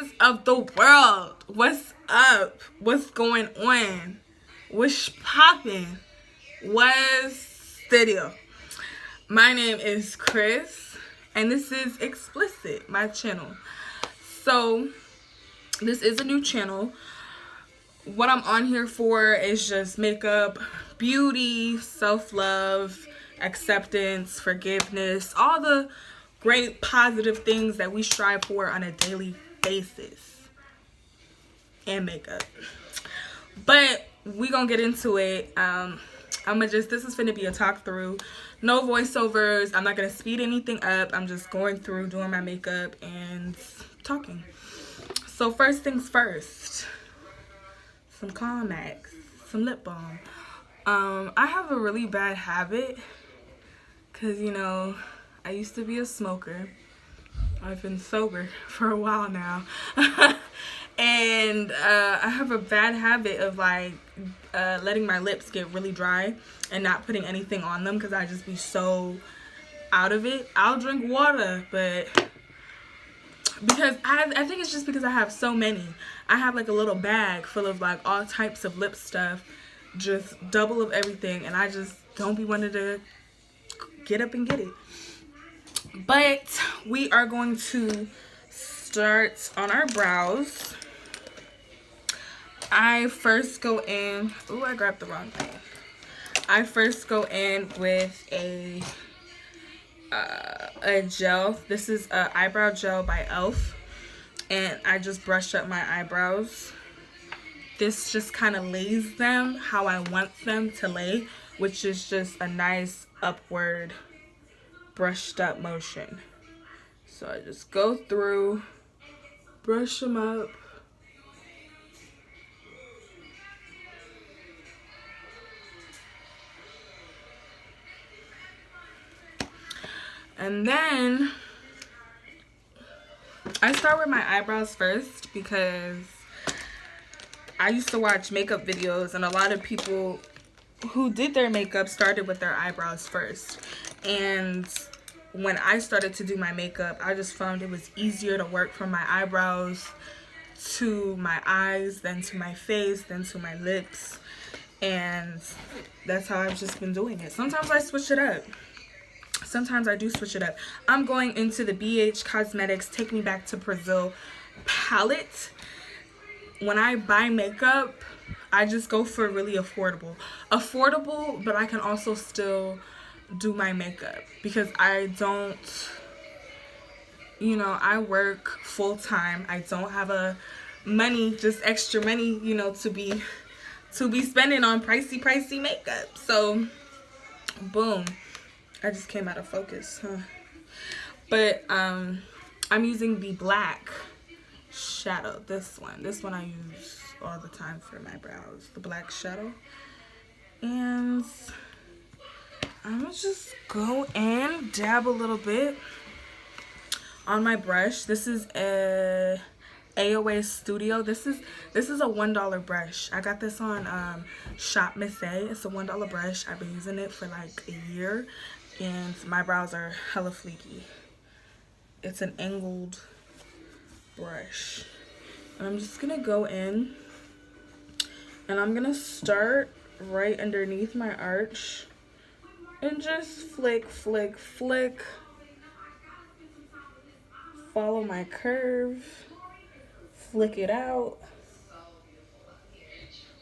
pieces of the world. What's up? What's going on? What's poppin'? What's the deal? My name is Chris, and this is Explicit, my channel. So, this is a new channel. What I'm on here for is just makeup, beauty, self-love, acceptance, forgiveness, all the great positive things that we strive for on a daily basis, and makeup. But we gonna get into it. This is finna be a talk through, no voiceovers. I'm not gonna speed anything up. I'm just going through, doing my makeup and talking. So first things first, some Comex, some lip balm. I have a really bad habit, cause I used to be a smoker. I've been sober for a while now. And I have a bad habit of letting my lips get really dry and not putting anything on them, because I just be so out of it. I'll drink water, but because I think it's just because I have so many. I have like a little bag full of like all types of lip stuff, just double of everything, and I just don't be wanting to get up and get it. But we are going to start on our brows. I first go in, ooh, I grabbed the wrong thing. I first go in with a gel. This is an eyebrow gel by e.l.f. And I just brush up my eyebrows. This just kind of lays them how I want them to lay, which is just a nice upward brushed up motion. So I just go through, brush them up. And then I start with my eyebrows first, because I used to watch makeup videos, and a lot of people who did their makeup started with their eyebrows first. And when I started to do my makeup, I just found it was easier to work from my eyebrows to my eyes, then to my face, then to my lips. And that's how I've just been doing it. Sometimes I switch it up. Sometimes I do switch it up. I'm going into the BH Cosmetics Take Me Back to Brazil palette. When I buy makeup, I just go for really affordable. Affordable, but I can also still do my makeup, because I don't, I work full time. I don't have just extra money, to be spending on pricey makeup. So, boom. I just came out of focus, huh? But I'm using the black shadow. This one I use all the time for my brows. The black shadow. And I'm gonna just go and dab a little bit on my brush. This is a AOA Studio. This is a $1 brush. I got this on Shop Miss A. It's a $1 brush. I've been using it for like a year, and my brows are hella fleeky. It's an angled brush. And I'm just gonna go in, and I'm gonna start right underneath my arch and just flick. Follow my curve. Flick it out.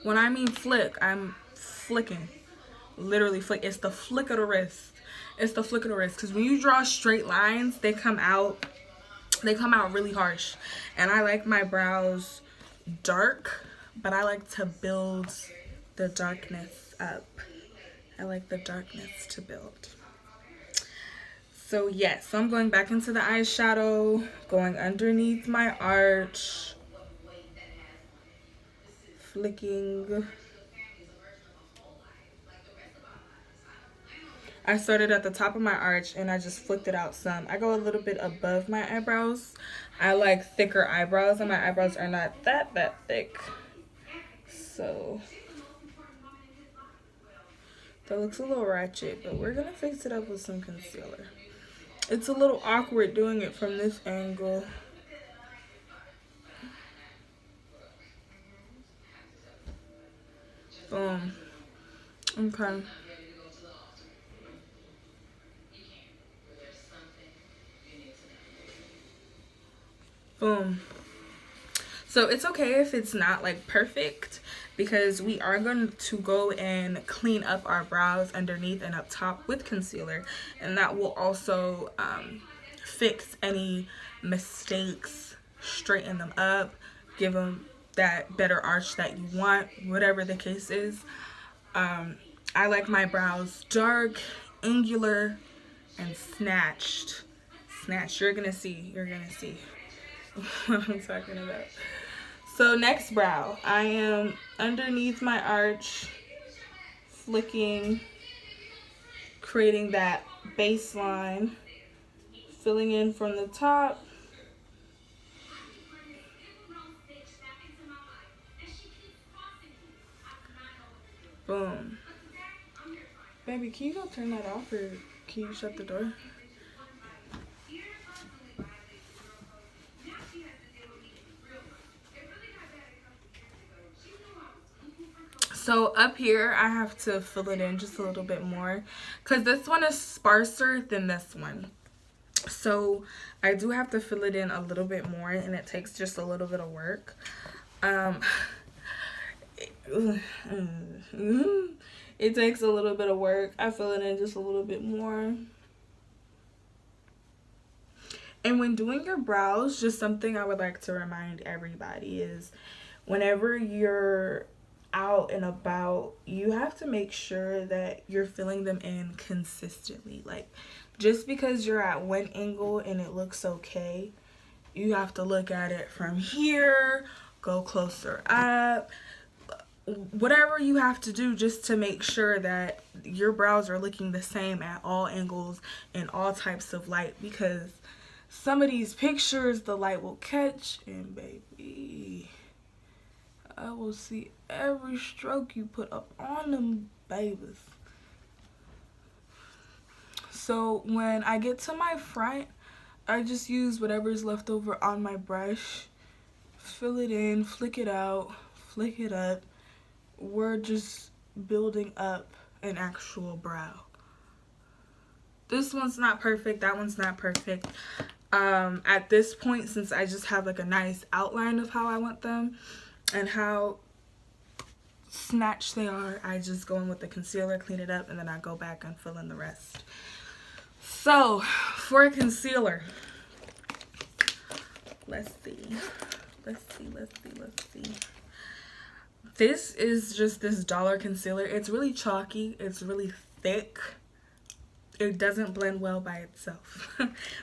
When I mean flick, I'm flicking. Literally flick. It's the flick of the wrist. It's the flick of the wrist. Because when you draw straight lines, they come out really harsh. And I like my brows dark, but I like to build the darkness up. I like the darkness to build. So yes, I'm going back into the eyeshadow, going underneath my arch, flicking. I started at the top of my arch and I just flicked it out some. I go a little bit above my eyebrows. I like thicker eyebrows, and my eyebrows are not that thick. So that looks a little ratchet, but we're gonna fix it up with some concealer. It's a little awkward doing it from this angle. Boom. Okay. Boom. So it's okay if it's not like perfect, because we are going to go and clean up our brows underneath and up top with concealer, and that will also fix any mistakes, straighten them up, give them that better arch that you want, whatever the case is. I like my brows dark, angular, and snatched. Snatched. You're gonna see. You're gonna see what I'm talking about. So next brow, I am underneath my arch, flicking, creating that baseline, filling in from the top. Boom. Baby, can you go turn that off, or can you shut the door? So up here, I have to fill it in just a little bit more, because this one is sparser than this one. So I do have to fill it in a little bit more, and it takes just a little bit of work. It takes a little bit of work. I fill it in just a little bit more. And when doing your brows, just something I would like to remind everybody is, whenever you're out and about, you have to make sure that you're filling them in consistently. Like, just because you're at one angle and it looks okay, you have to look at it from here, go closer up, whatever you have to do just to make sure that your brows are looking the same at all angles and all types of light, because some of these pictures the light will catch, and baby, I will see every stroke you put up on them babies. So when I get to my front, I just use whatever's left over on my brush, fill it in, flick it out, flick it up. We're just building up an actual brow. This one's not perfect, that one's not perfect. At this point, since I just have like a nice outline of how I want them and how snatched they are, I just go in with the concealer, clean it up, and then I go back and fill in the rest. So for concealer, let's see. This is just this dollar concealer. It's really chalky, it's really thick. It doesn't blend well by itself.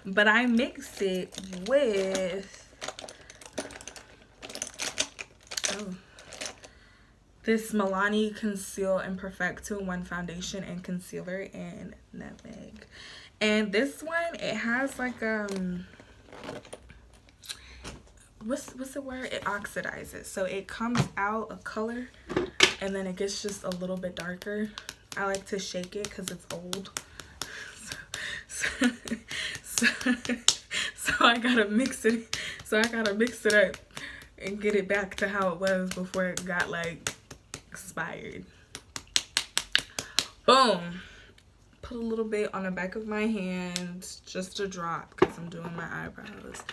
But I mix it with this Milani Conceal and Perfect 2-in-1 foundation and concealer and nutmeg. And this one, it has like what's the word? It oxidizes. So it comes out a color and then it gets just a little bit darker. I like to shake it because it's old. So I gotta mix it. So I gotta mix it up and get it back to how it was before it got like expired. Boom. Put a little bit on the back of my hand, just a drop, because I'm doing my eyebrows.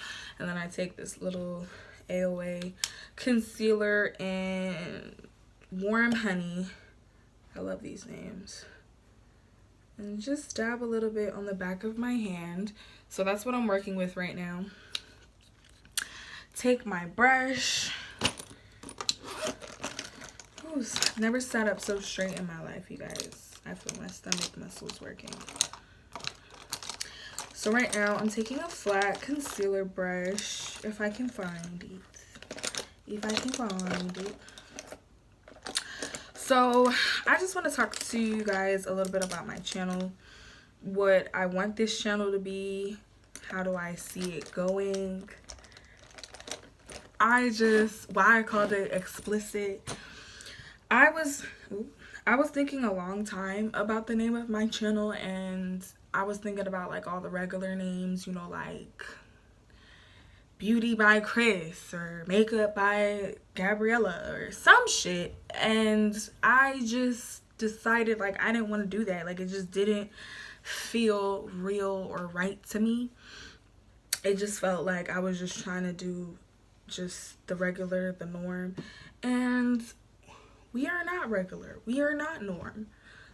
And then I take this little AOA concealer and Warm Honey. I love these names. And just dab a little bit on the back of my hand. So that's what I'm working with right now. Take my brush. Ooh, never sat up so straight in my life, you guys. I feel my stomach muscles working. So right now I'm taking a flat concealer brush, if I can find it. So I just want to talk to you guys a little bit about my channel, what I want this channel to be, how do I see it going. Why I called it explicit. I was thinking a long time about the name of my channel, and I was thinking about like all the regular names, you know, like beauty by Chris or makeup by Gabriella or some shit. And I just decided like I didn't want to do that. Like it just didn't feel real or right to me. It just felt like I was just trying to do just the regular, the norm. And we are not regular. We are not norm.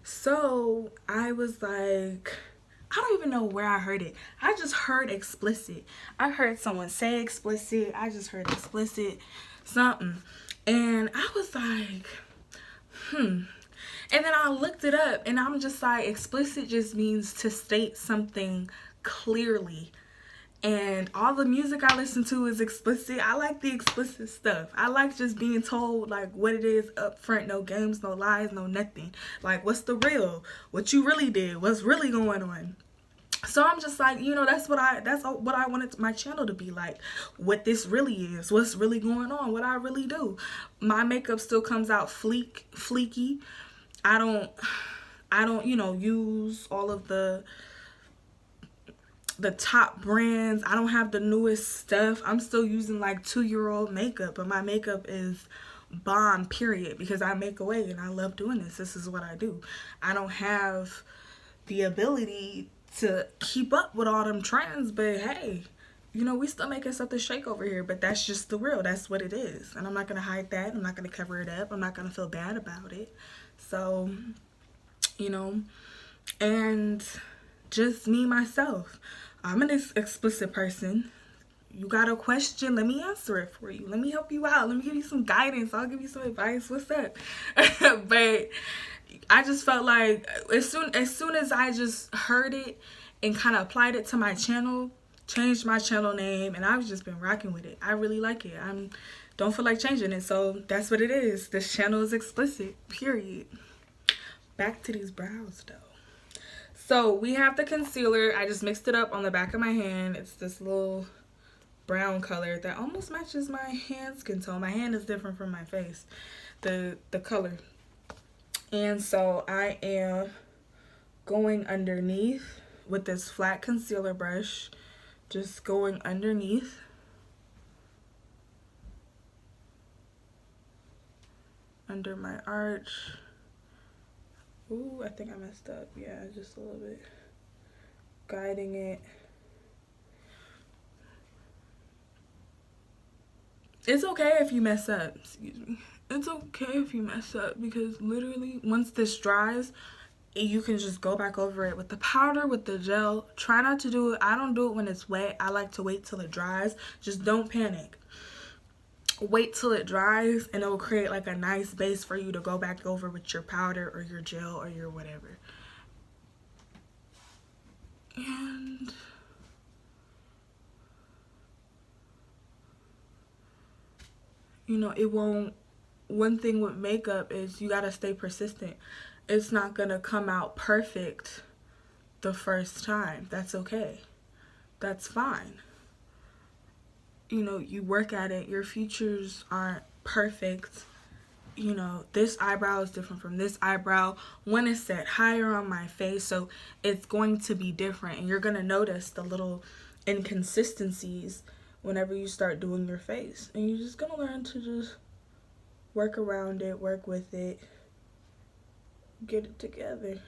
So I was like, I don't even know where I heard it. I just heard explicit. I heard someone say explicit. I just heard explicit something. And I was like, And then I looked it up and I'm just like, explicit just means to state something clearly. And all the music I listen to is explicit. I like the explicit stuff. I like just being told like what it is up front. No games, no lies, no nothing. Like what's the real? What you really did? What's really going on? So I'm just like, that's what I wanted my channel to be like. What this really is. What's really going on. What I really do. My makeup still comes out fleeky. I don't, use all of the top brands. I don't have the newest stuff. I'm still using like 2-year-old makeup, but my makeup is bomb, period, because I make away and I love doing this. This is what I do. I don't have the ability to keep up with all them trends, but hey, we still making something shake over here, but that's just the real. That's what it is. And I'm not going to hide that. I'm not going to cover it up. I'm not going to feel bad about it. So, and just me, myself. I'm an explicit person. You got a question, let me answer it for you. Let me help you out. Let me give you some guidance. I'll give you some advice. What's up? But I just felt like as soon as I just heard it and kind of applied it to my channel, changed my channel name, and I've just been rocking with it. I really like it. I don't feel like changing it, so that's what it is. This channel is explicit, period. Back to these brows though. So we have the concealer. I just mixed it up on the back of my hand. It's this little brown color that almost matches my hand skin tone. My hand is different from my face, the color. And so I am going underneath with this flat concealer brush, just going underneath. Under my arch. Ooh, I think I messed up. Yeah, just a little bit. Guiding it. It's okay if you mess up. Excuse me. It's okay if you mess up because literally once this dries, you can just go back over it with the powder, with the gel. Try not to do it. I don't do it when it's wet. I like to wait till it dries. Just don't panic. Wait till it dries and it will create like a nice base for you to go back over with your powder or your gel or your whatever. And it won't. One thing with makeup is you gotta stay persistent. It's not gonna come out perfect the first time. That's okay. That's fine. You work at it. Your features aren't perfect. This eyebrow is different from this eyebrow. One is set higher on my face, so it's going to be different. And you're going to notice the little inconsistencies whenever you start doing your face. And you're just going to learn to just work around it, work with it, get it together.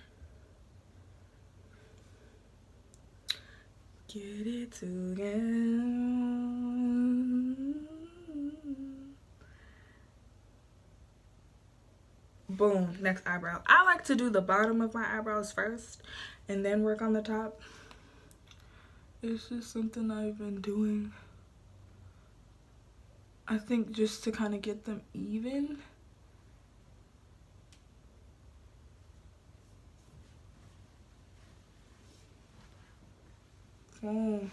Get it together. Boom, next eyebrow. I like to do the bottom of my eyebrows first and then work on the top. It's just something I've been doing. I think just to kind of get them even. And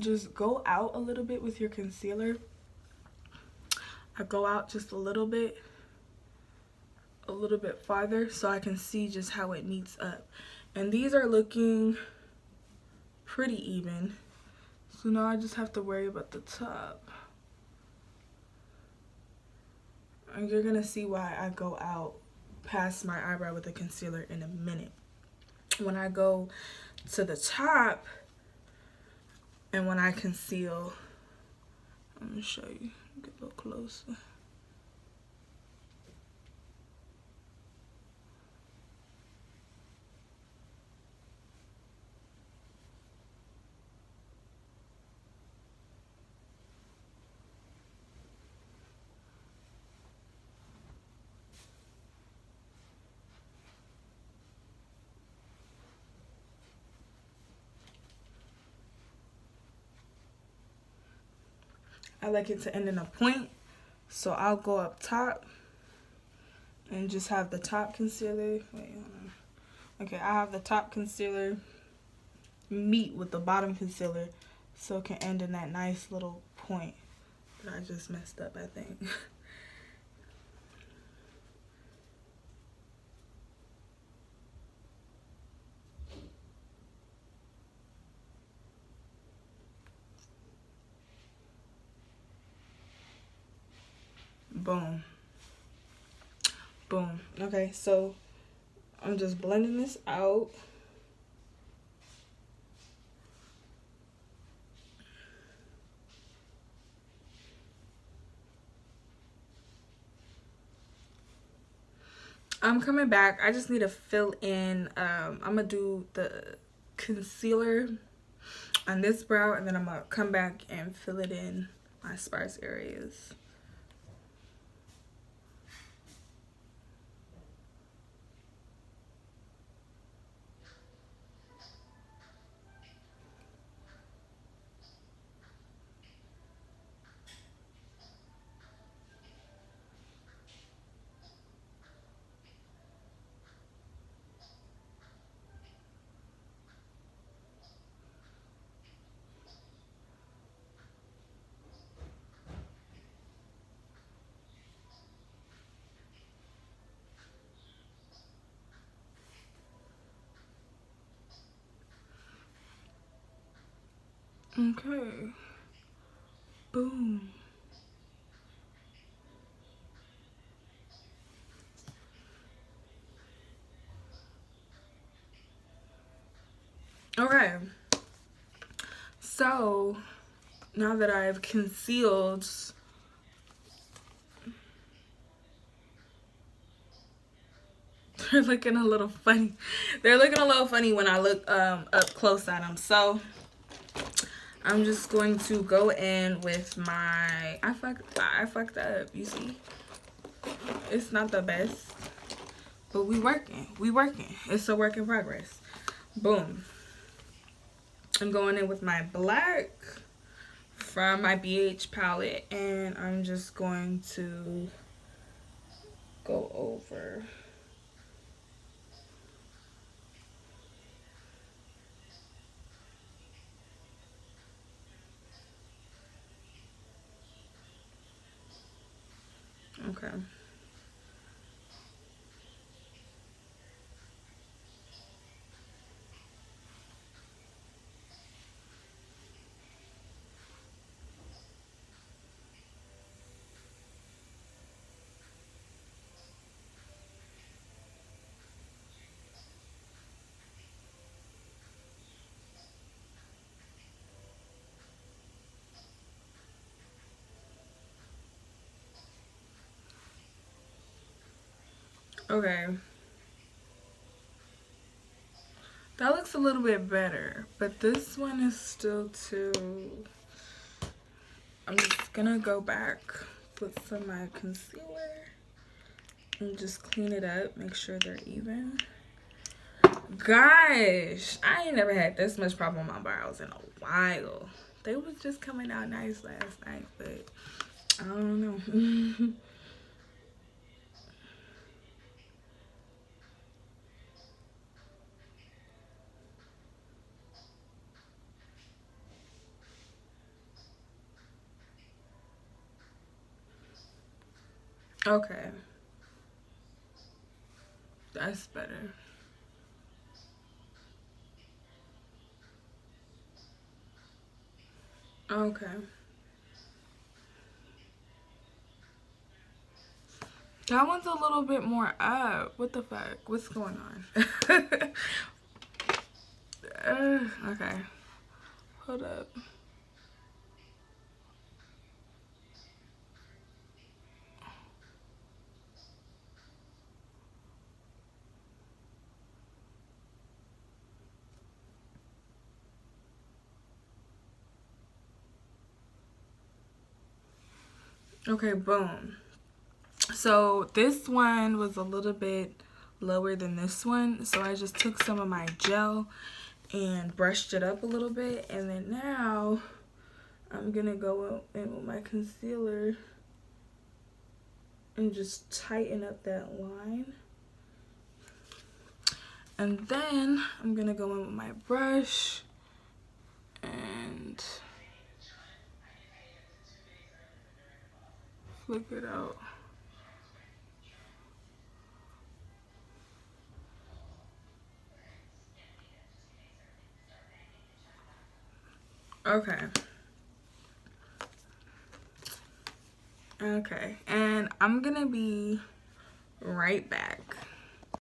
just go out a little bit with your concealer. I go out just a little bit farther so I can see just how it meets up. And these are looking pretty even. So now I just have to worry about the top. And you're gonna see why I go out past my eyebrow with the concealer in a minute. When I go to the top, And when I conceal, I'm gonna show you, get a little closer. I like it to end in a point, so I'll go up top and just have the top concealer. Wait, hold on. Okay, I have the top concealer meet with the bottom concealer, so it can end in that nice little point that I just messed up, I think. Boom. Boom. Okay, so I'm just blending this out. I'm coming back. I just need to fill in. I'm gonna do the concealer on this brow, and then I'm gonna come back and fill it in my sparse areas. Okay. Boom. Okay. So now that I've concealed, they're looking a little funny. They're looking a little funny when I look up close at them. So I'm just going to go in with my, I fucked up, you see? It's not the best, but we working. It's a work in progress. Boom. I'm going in with my black from my BH palette, and I'm just going to go over. Okay. Okay. That looks a little bit better, but this one is still too... I'm just gonna go back with some of my concealer and just clean it up, make sure they're even. Gosh, I ain't never had this much problem with my brows in a while. They was just coming out nice last night, but I don't know. Okay. That's better. Okay. That one's a little bit more up. What the fuck? What's going on? Okay. Hold up. Okay, boom. So this one was a little bit lower than this one, so I just took some of my gel and brushed it up a little bit, and then now I'm gonna go in with my concealer and just tighten up that line. And then I'm gonna go in with my brush and flick it out. Okay. Okay, and I'm gonna be right back.